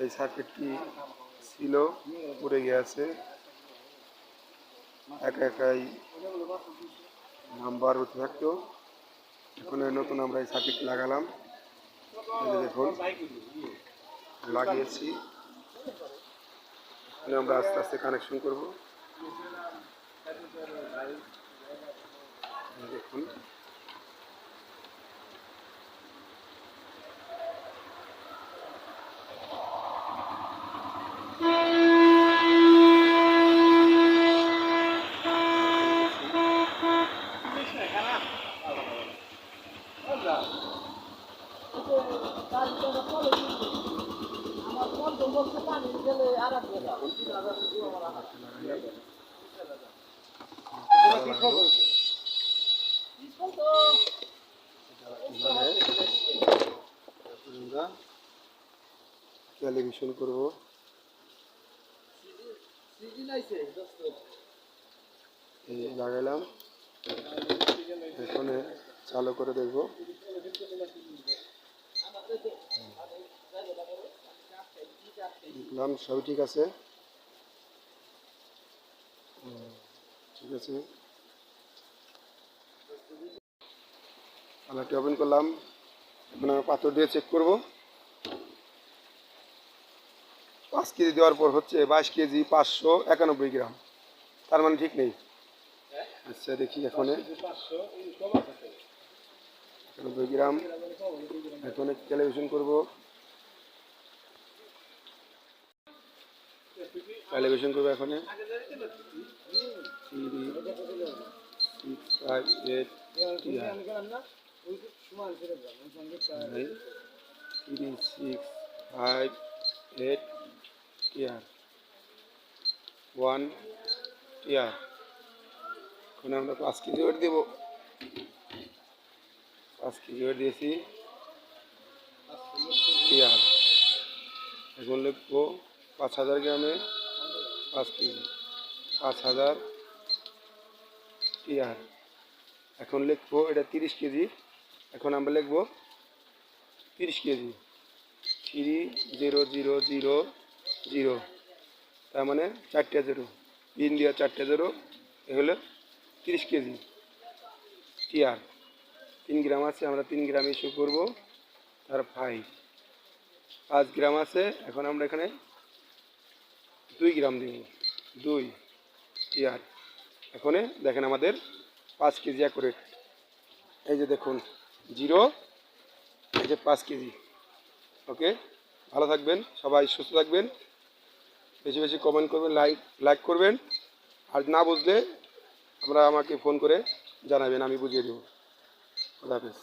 এই সার্কিটটি ছিল পড়ে গিয়েছে, একা একাই নাম্বার হতে থাকতো। এখন নতুন আমরা এই সার্কিট লাগালাম, দেখুন লাগিয়েছি। আমরা আস্তে আস্তে কানেকশন করব, দেখুন। ক্যালিব্রেশন করব, এই লাগাইলাম। এখন চালু করে দেখব। দেখলাম সবই ঠিক আছে, ঠিক আছে। আলাটি ওপেন করলাম। এখন আমি পাথর দিয়ে চেক করব। 5 কেজি দেওয়ার পর হচ্ছে 22 কেজি 591 গ্রাম, তার মানে ঠিক নেই। আচ্ছা দেখি এখন 91 গ্রাম। এখন ক্যালিব্রেশন করব, এখন 3658 1 টিয়ার। এখন আমরা 5 কেজি ওয়েট দেব। 5 কেজি ওয়েট দিয়েছি টিয়ার। এখন লিখবো 5000 গ্রামে 5 কেজি, 5000 টিয়ার। এখন লিখবো এটা 30 কেজি। এখন আমরা লিখবো 30 কেজি, 300000, তার মানে 4টা 0, পিন দেওয়া 4টা 0, এ হলো 30 কেজি টিয়ার। 3 গ্রাম আছে, আমরা 3 গ্রাম ইস্যু করবো। তার 5 গ্রাম আছে, এখন আমরা এখানে 2 গ্রাম দিব, 2 টিয়ার। এখন দেখেন আমাদের 5 কেজি অ্যাকুরেট। এই যে দেখুন 0, এই যে 5 কেজি। ওকে, ভালো থাকবেন, সবাই সুস্থ থাকবেন, বেশি বেশি কমেন্ট করবেন, লাইক করবেন। আর না বুঝলে আমাকে ফোন করে জানাবেন, আমি বুঝিয়ে দেবো। খোদা হাফেজ।